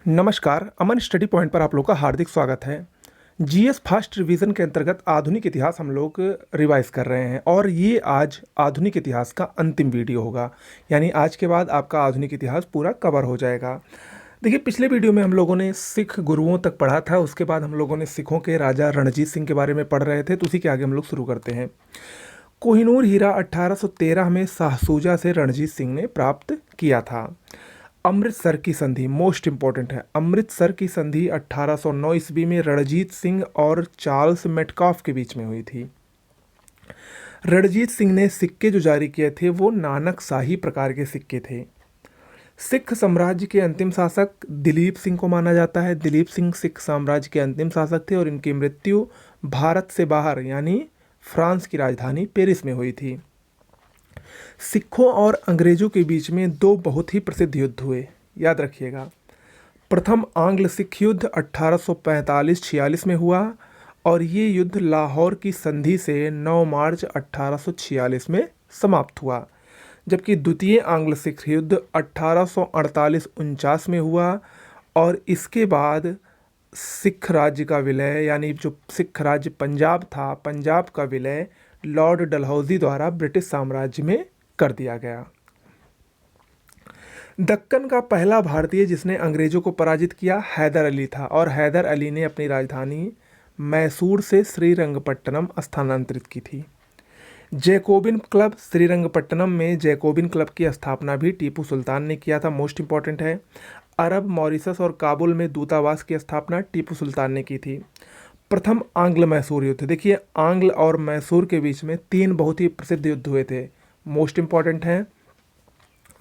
नमस्कार, अमन study point पर आप लोग का हार्दिक स्वागत है। जीएस फास्ट रिवीजन के अंतर्गत आधुनिक इतिहास हम लोग रिवाइज कर रहे हैं और ये आज आधुनिक इतिहास का अंतिम वीडियो होगा। यानी आज के बाद आपका आधुनिक इतिहास पूरा कवर हो जाएगा। देखिए, पिछले वीडियो में हम लोगों ने सिख गुरुओं तक पढ़ा था, उसके बाद हम लोगों ने सिखों के राजा रणजीत सिंह के बारे में पढ़ रहे थे, तो उसी के आगे हम लोग शुरू करते हैं। कोहिनूर हीरा 1813 में शाहसूजा से रणजीत सिंह ने प्राप्त किया था। अमृतसर की संधि मोस्ट इंपॉर्टेंट है। अमृतसर की संधि 1809 ईस्वी में रणजीत सिंह और चार्ल्स मेटकाफ के बीच में हुई थी। रणजीत सिंह ने सिक्के जो जारी किए थे वो नानक शाही प्रकार के सिक्के थे। सिख साम्राज्य के अंतिम शासक दिलीप सिंह को माना जाता है। दिलीप सिंह सिख साम्राज्य के अंतिम शासक थे और इनकी मृत्यु भारत से बाहर यानी फ्रांस की राजधानी पेरिस में हुई थी। सिखों और अंग्रेजों के बीच में दो बहुत ही प्रसिद्ध युद्ध हुए, याद रखिएगा। प्रथम आंग्ल सिख युद्ध 1845-46 में हुआ और ये युद्ध लाहौर की संधि से 9 मार्च 1846 में समाप्त हुआ। जबकि द्वितीय आंग्ल सिख युद्ध 1848-49 में हुआ और इसके बाद सिख राज्य का विलय यानी जो सिख राज्य पंजाब था, पंजाब का विलय लॉर्ड डलहौजी द्वारा ब्रिटिश साम्राज्य में कर दिया गया। दक्कन का पहला भारतीय जिसने अंग्रेजों को पराजित किया हैदर अली था और हैदर अली ने अपनी राजधानी मैसूर से श्रीरंगपट्टनम स्थानांतरित की थी। जैकोबिन क्लब श्रीरंगपट्टनम में जैकोबिन क्लब की स्थापना भी टीपू सुल्तान ने किया था, मोस्ट इंपॉर्टेंट है। अरब, मॉरिशस और काबुल में दूतावास की स्थापना टीपू सुल्तान ने की थी। प्रथम आंग्ल मैसूर युद्ध, देखिए आंग्ल और मैसूर के बीच में 3 बहुत ही प्रसिद्ध युद्ध हुए थे, मोस्ट इंपॉर्टेंट हैं।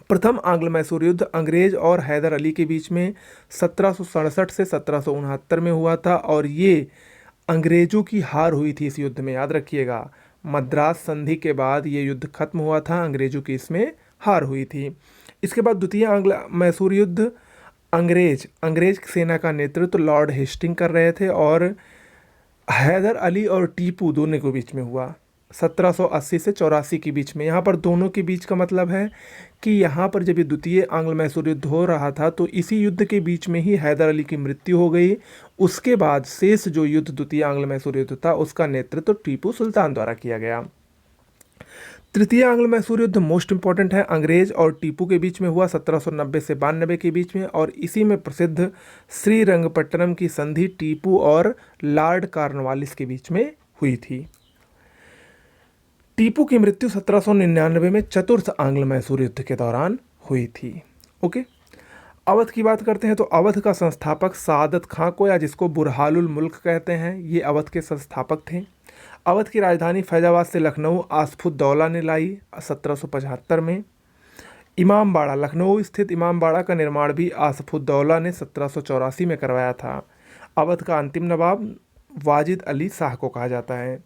प्रथम आंग्ल मैसूर युद्ध अंग्रेज और हैदर अली के बीच में 1767 से 1769 में हुआ था और ये अंग्रेजों की हार हुई थी इस युद्ध में, याद रखिएगा। मद्रास संधि के बाद ये युद्ध खत्म हुआ था, अंग्रेजों की इसमें हार हुई थी। इसके बाद द्वितीय आंग्ल मैसूर युद्ध अंग्रेज सेना का नेतृत्व लॉर्ड हेस्टिंग कर रहे थे और हैदर अली और टीपू दोनों के बीच में हुआ 1780 से 84 के बीच में। यहाँ पर दोनों के बीच का मतलब है कि यहाँ पर जब ये द्वितीय आंग्ल मैसूर युद्ध हो रहा था तो इसी युद्ध के बीच में ही हैदर अली की मृत्यु हो गई। उसके बाद शेष जो युद्ध द्वितीय आंग्ल मैसूर युद्ध था उसका नेतृत्व टीपू सुल्तान द्वारा किया गया। तृतीय आंग्ल मैसूर युद्ध मोस्ट इंपॉर्टेंट है, अंग्रेज और टीपू के बीच में हुआ 1790 से 92 के बीच में और इसी में प्रसिद्ध श्रीरंगपट्टनम की संधि टीपू और लॉर्ड कॉर्नवालिस के बीच में हुई थी। टीपू की मृत्यु 1799 में चतुर्थ आंग्ल मैसूर युद्ध के दौरान हुई थी। ओके, अवध की बात करते हैं तो अवध का संस्थापक सादत खां को, या जिसको बुरहानुल मुल्क कहते हैं, ये अवध के संस्थापक थे। अवध की राजधानी फैजाबाद से लखनऊ आसफुद्दौला ने लाई 1775 में। इमामबाड़ा, लखनऊ स्थित इमामबाड़ा का निर्माण भी आसफुद्दौला ने 1784 में करवाया था। अवध का अंतिम नवाब वाजिद अली शाह को कहा जाता है।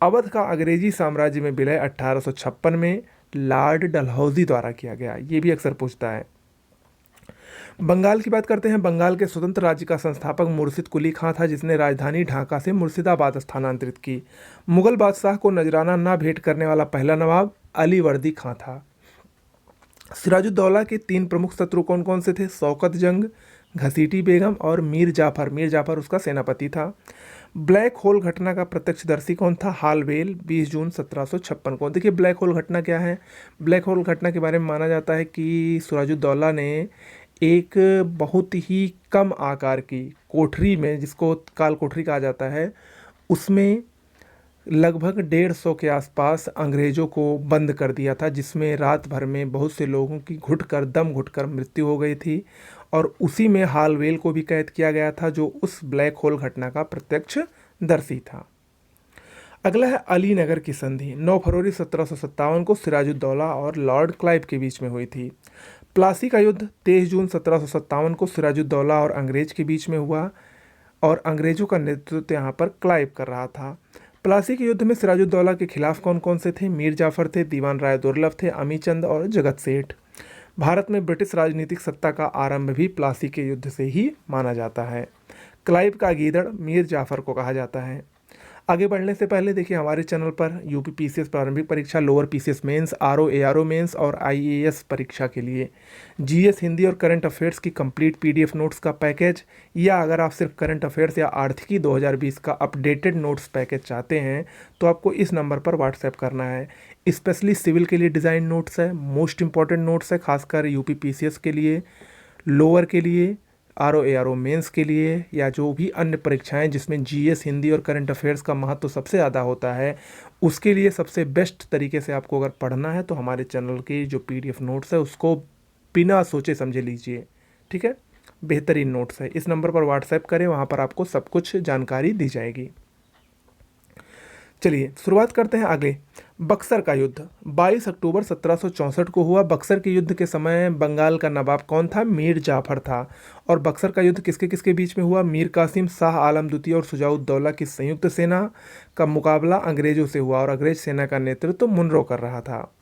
अवध का अंग्रेजी साम्राज्य में विलय 1856 में लॉर्ड डलहौजी द्वारा किया गया, ये भी अक्सर पूछता है। बंगाल की बात करते हैं। बंगाल के स्वतंत्र राज्य का संस्थापक मुर्शिद कुली खां था जिसने राजधानी ढाका से मुर्शिदाबाद स्थानांतरित की। मुगल बादशाह को नजराना न भेंट करने वाला पहला नवाब अलीवर्दी खां था। सिराजुद्दौला के 3 प्रमुख शत्रु कौन कौन से थे? शौकत जंग, घसीटी बेगम और मीर जाफर। मीर जाफर उसका सेनापति था। ब्लैक होल घटना का प्रत्यक्षदर्शी कौन था? हालवेल, 20 जून 1756 को। देखिए ब्लैक होल घटना क्या है? ब्लैक होल घटना के बारे में माना जाता है कि सिराजुद्दौला ने एक बहुत ही कम आकार की कोठरी में, जिसको काल कोठरी कहा जाता है, उसमें लगभग 150 के आसपास अंग्रेज़ों को बंद कर दिया था, जिसमें रात भर में बहुत से लोगों की दम घुटकर मृत्यु हो गई थी और उसी में हालवेल को भी कैद किया गया था जो उस ब्लैक होल घटना का प्रत्यक्षदर्शी था। अगला है अलीनगर की संधि। 9 फरवरी 1757 को सिराजुद्दौला और लॉर्ड क्लाइव के बीच में हुई थी। प्लासी का युद्ध 23 जून 1757 को सिराजुद्दौला और अंग्रेज के बीच में हुआ और अंग्रेजों का नेतृत्व यहाँ पर क्लाइव कर रहा था। प्लासी के युद्ध में सिराजुद्दौला के खिलाफ कौन कौन से थे? मीर जाफर थे, दीवान राय दुर्लभ थे, अमीचंद और जगत सेठ। भारत में ब्रिटिश राजनीतिक सत्ता का आरंभ भी प्लासी के युद्ध से ही माना जाता है। क्लाइव का गीदड़ मीर जाफर को कहा जाता है। आगे बढ़ने से पहले देखिए हमारे चैनल पर यूपी पीसीएस प्रारंभिक परीक्षा, lower PCS mains, RO ARO mains और आईएएस परीक्षा के लिए जीएस हिंदी और करंट अफेयर्स की कंप्लीट पीडीएफ नोट्स का पैकेज, या अगर आप सिर्फ करंट अफेयर्स या आर्थिकी 2020 का अपडेटेड नोट्स पैकेज चाहते हैं तो आपको इस नंबर पर व्हाट्सएप करना है। स्पेशली सिविल के लिए डिज़ाइन नोट्स है, मोस्ट इंपॉर्टेंट नोट्स है, खासकर यूपी पीसीएस के लिए, लोअर के लिए, आरओ एआरओ मेंस के लिए, या जो भी अन्य परीक्षाएं जिसमें जीएस हिंदी और करंट अफेयर्स का महत्व सबसे ज़्यादा होता है, उसके लिए सबसे बेस्ट तरीके से आपको अगर पढ़ना है तो हमारे चैनल की जो पीडीएफ नोट्स है उसको बिना सोचे समझे लीजिए। ठीक है, बेहतरीन नोट्स है। इस नंबर पर व्हाट्सएप करें, वहाँ पर आपको सब कुछ जानकारी दी जाएगी। चलिए शुरुआत करते हैं आगे। बक्सर का युद्ध 22 अक्टूबर 1764 को हुआ। बक्सर के युद्ध के समय बंगाल का नवाब कौन था? मीर जाफर था। और बक्सर का युद्ध किसके किसके बीच में हुआ? मीर कासिम, शाह आलम द्वितीय और शुजाउद्दौला की संयुक्त सेना का मुकाबला अंग्रेजों से हुआ और अंग्रेज सेना का नेतृत्व मुनरो कर रहा था।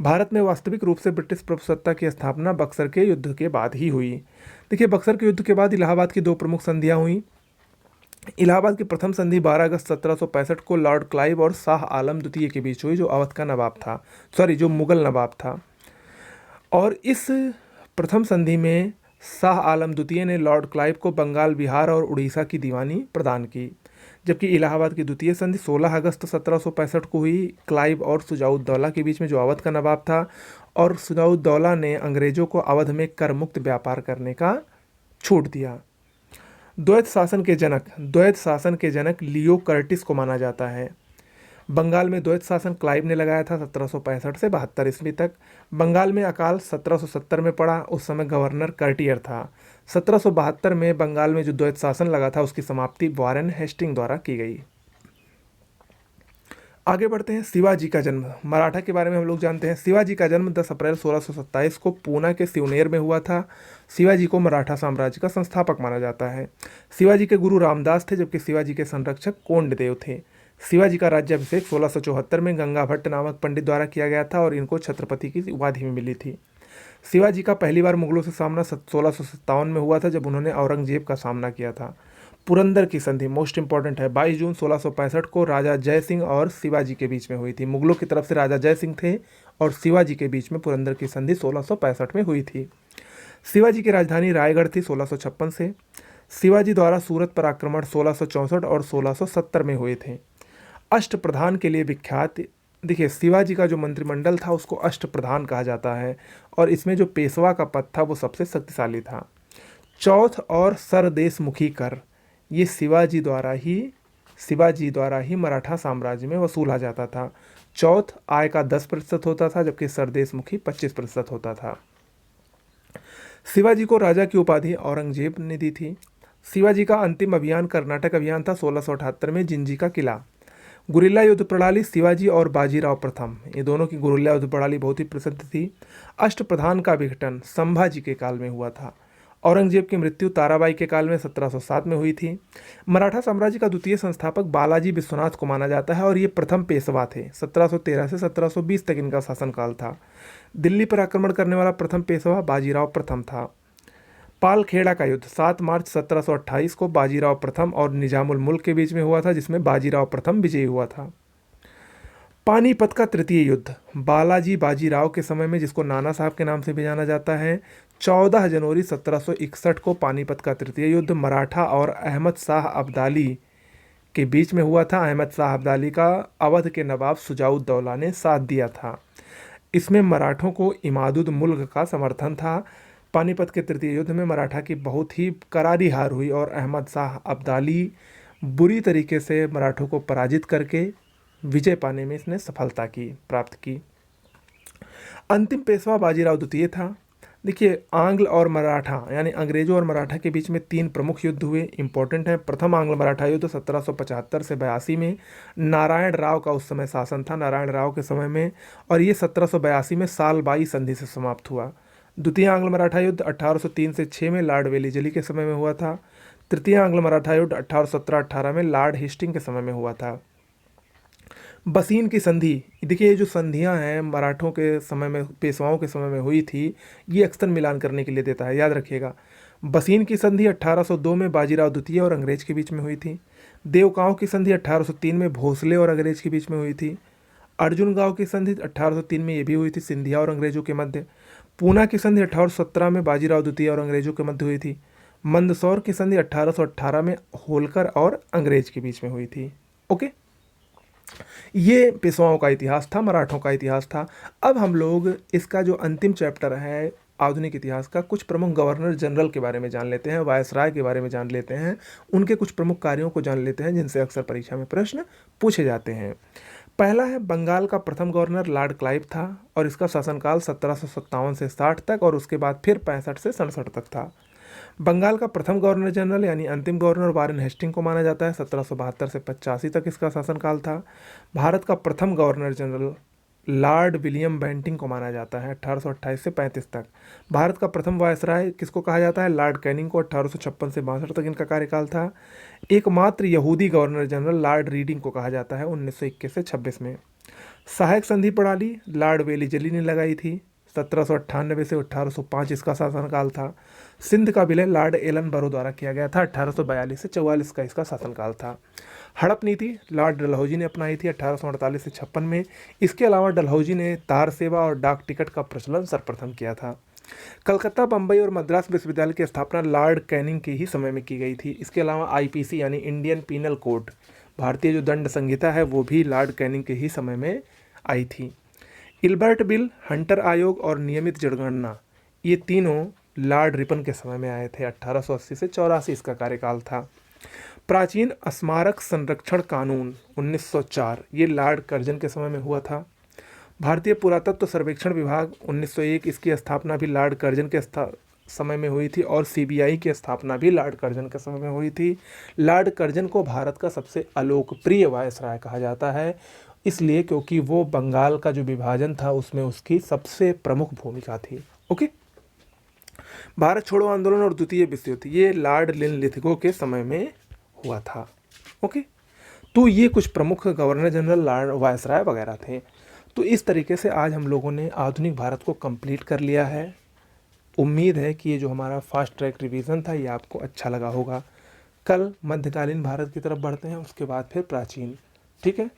भारत में वास्तविक रूप से ब्रिटिश प्रभुसत्ता की स्थापना बक्सर के युद्ध के बाद ही हुई। देखिए बक्सर के युद्ध के बाद इलाहाबाद की दो प्रमुख संधियां हुई। इलाहाबाद की प्रथम संधि 12 अगस्त 1765 को लॉर्ड क्लाइव और शाह आलम द्वितीय के बीच हुई, जो अवध का नवाब था, जो मुगल नवाब था। और इस प्रथम संधि में शाह आलम द्वितीय ने लॉर्ड क्लाइव को बंगाल, बिहार और उड़ीसा की दीवानी प्रदान की, जबकि इलाहाबाद की द्वितीय संधि 16 अगस्त 1765 को हुई क्लाइव और शुजाउद्दौला के बीच में, जो अवध का नवाब था। और शुजाउद्दौला ने अंग्रेजों को अवध में कर मुक्त व्यापार करने का छूट दिया। द्वैत शासन के जनक लियो कर्टिस को माना जाता है। बंगाल में द्वैत शासन क्लाइव ने लगाया था 1765 से 72 ईस्वी तक। बंगाल में अकाल 1770 में पड़ा, उस समय गवर्नर कर्टियर था। 1772 में बंगाल में जो द्वैत शासन लगा था उसकी समाप्ति वारेन हेस्टिंग द्वारा की गई। आगे बढ़ते हैं। शिवाजी का जन्म, मराठा के बारे में हम लोग जानते हैं। शिवाजी का जन्म 10 अप्रैल 1627 को पूना के सिवनेर में हुआ था। शिवाजी को मराठा साम्राज्य का संस्थापक माना जाता है। शिवाजी के गुरु रामदास थे, जबकि शिवाजी के संरक्षक कोंडदेव थे। शिवाजी का राज्याभिषेक 1674 में गंगा भट्ट नामक पंडित द्वारा किया गया था और इनको छत्रपति की उपाधि में मिली थी। शिवाजी का पहली बार मुगलों से सामना 1657 में हुआ था, जब उन्होंने औरंगजेब का सामना किया था। पुरंदर की संधि मोस्ट इंपॉर्टेंट है, 22 जून 1665 को राजा जय सिंह और शिवाजी के बीच में हुई थी। मुगलों की तरफ से राजा जय सिंह थे और शिवाजी के बीच में पुरंदर की संधि 1665 में हुई थी। शिवाजी की राजधानी रायगढ़ थी 1656 से। शिवाजी द्वारा सूरत पर आक्रमण 1664 और 1670 में हुए थे। अष्टप्रधान के लिए विख्यात, देखिए शिवाजी का जो मंत्रिमंडल था उसको अष्टप्रधान कहा जाता है और इसमें जो पेशवा का पद था वो सबसे शक्तिशाली था। चौथ और सरदेशमुखी कर ये शिवाजी द्वारा ही मराठा साम्राज्य में वसूला जाता था। चौथ आय का 10% होता था, जबकि सरदेशमुखी 25% होता था। शिवाजी को राजा की उपाधि औरंगजेब ने दी थी। शिवाजी का अंतिम अभियान कर्नाटक अभियान था 1678 में, जिंजी का किला। गुरिल्ला युद्ध प्रणाली शिवाजी और बाजीराव प्रथम, ये दोनों की गुरिल्ला युद्ध प्रणाली बहुत ही प्रसिद्ध थी। अष्टप्रधान का विघटन संभाजी के काल में हुआ था। औरंगजेब की मृत्यु ताराबाई के काल में 1707 में हुई थी। मराठा साम्राज्य का द्वितीय संस्थापक बालाजी विश्वनाथ को माना जाता है और ये प्रथम पेशवा थे। 1713 से 1720 तक इनका शासनकाल था। दिल्ली पर आक्रमण करने वाला प्रथम पेशवा बाजीराव प्रथम था। पालखेड़ा का युद्ध 7 मार्च 1728 को बाजीराव प्रथम और निजामुल मुल्क के बीच में हुआ था, जिसमें बाजीराव प्रथम विजयी हुआ था। पानीपत का तृतीय युद्ध बालाजी बाजीराव के समय में, जिसको नाना साहब के नाम से भी जाना जाता है, 14 जनवरी 1761 को पानीपत का तृतीय युद्ध मराठा और अहमद शाह अब्दाली के बीच में हुआ था। अहमद शाह अब्दाली का अवध के नवाब शुजाउद्दौला ने साथ दिया था। इसमें मराठों को इमादुद मुल्क का समर्थन था। पानीपत के तृतीय युद्ध में मराठा की बहुत ही करारी हार हुई और अहमद शाह अब्दाली बुरी तरीके से मराठों को पराजित करके विजय पाने में इसने सफलता प्राप्त की। अंतिम पेशवा बाजीराव द्वितीय था। देखिए आंग्ल और मराठा यानी अंग्रेजों और मराठा के बीच में 3 प्रमुख युद्ध हुए, इंपॉर्टेंट है। प्रथम आंग्ल मराठा युद्ध 1775 से 82 में, नारायण राव का उस समय शासन था, नारायण राव के समय में, और ये 1782 में सालबाई संधि से समाप्त हुआ। द्वितीय आंग्ल मराठा युद्ध 1803 से 6 में लॉर्ड वेलिजली के समय में हुआ था। तृतीय आंग्ल मराठा युद्ध 1817-18 में लॉर्ड हेस्टिंग के समय में हुआ था। बसीन की संधि, देखिए ये जो संधियां हैं मराठों के समय में, पेशवाओं के समय में हुई थी, ये अक्सर मिलान करने के लिए देता है, याद रखिएगा। बसीन की संधि 1802 में बाजीराव द्वितीय और अंग्रेज के बीच में हुई थी। देवगांव की संधि 1803 में भोसले और अंग्रेज के बीच में हुई थी। अर्जुन गांव की संधि 1803 में ये भी हुई थी, सिंधिया और अंग्रेजों के मध्य। पूना की संधि 1817 में बाजीराव द्वितीय और अंग्रेजों के मध्य हुई थी। मंदसौर की संधि 1818 में होलकर और अंग्रेज के बीच में हुई थी। ओके, ये पेशवाओं का इतिहास था, मराठों का इतिहास था। अब हम लोग इसका जो अंतिम चैप्टर है आधुनिक इतिहास का, कुछ प्रमुख गवर्नर जनरल के बारे में जान लेते हैं, वायसराय के बारे में जान लेते हैं, उनके कुछ प्रमुख कार्यों को जान लेते हैं जिनसे अक्सर परीक्षा में प्रश्न पूछे जाते हैं। पहला है, बंगाल का प्रथम गवर्नर लॉर्ड क्लाइव था और इसका शासनकाल 1757 से 60 तक और उसके बाद फिर 65 से 67 तक था। बंगाल का प्रथम गवर्नर जनरल यानी अंतिम गवर्नर वारेन हेस्टिंग को माना जाता है, 1772 से 85 तक इसका शासनकाल था। भारत का प्रथम governor general lord William Bentinck को माना जाता है, 1828 से 35 तक। भारत का प्रथम वायसराय किसको कहा जाता है? लॉर्ड कैनिंग को, 1856 से 62 तक इनका कार्यकाल था। एकमात्र यहूदी गवर्नर जनरल लॉर्ड रीडिंग को कहा जाता है, 1921 से 26 में। सहायक संधि प्रणाली लॉर्ड वेलीजली ने लगाई थी, 1798 से 1805 इसका शासनकाल था। सिंध का विलय लॉर्ड एलन बरो द्वारा किया गया था, 1842 से 44 का इसका शासनकाल था। हड़प नीति लॉर्ड डलहौजी ने अपनाई थी 1848 से 56 में। इसके अलावा डलहौजी ने तार सेवा और डाक टिकट का प्रचलन सर्वप्रथम किया था। कलकत्ता, बम्बई और मद्रास विश्वविद्यालय की स्थापना लॉर्ड कैनिंग के ही समय में की गई थी। इसके अलावा आईपीसी यानी इंडियन पीनल कोड, भारतीय जो दंड संहिता है, वो भी लॉर्ड कैनिंग के ही समय में आई थी। इल्बर्ट बिल, हंटर आयोग और नियमित जनगणना, ये तीनों लॉर्ड रिपन के समय में आए थे, 1880 से 84 इसका कार्यकाल था। प्राचीन स्मारक संरक्षण कानून 1904, ये लॉर्ड कर्जन के समय में हुआ था। भारतीय पुरातत्व सर्वेक्षण विभाग 1901, इसकी स्थापना भी लॉर्ड कर्जन के समय में हुई थी और सीबीआई की स्थापना भी लॉर्ड कर्जन के समय में हुई थी। लॉर्ड कर्जन को भारत का सबसे अलोकप्रिय वायसराय कहा जाता है, इसलिए क्योंकि वो बंगाल का जो विभाजन था उसमें उसकी सबसे प्रमुख भूमिका थी। ओके, भारत छोड़ो आंदोलन और द्वितीय विश्व युद्ध, ये लॉर्ड लिनलिथगो के समय में हुआ था। ओके, तो ये कुछ प्रमुख गवर्नर जनरल, लॉर्ड वायसराय वगैरह थे। तो इस तरीके से आज हम लोगों ने आधुनिक भारत को कंप्लीट कर लिया है। उम्मीद है कि ये जो हमारा फास्ट ट्रैक रिवीजन था ये आपको अच्छा लगा होगा। कल मध्यकालीन भारत की तरफ बढ़ते हैं, उसके बाद फिर प्राचीन। ठीक है,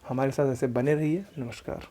हमारे साथ ऐसे बने रहिए। नमस्कार।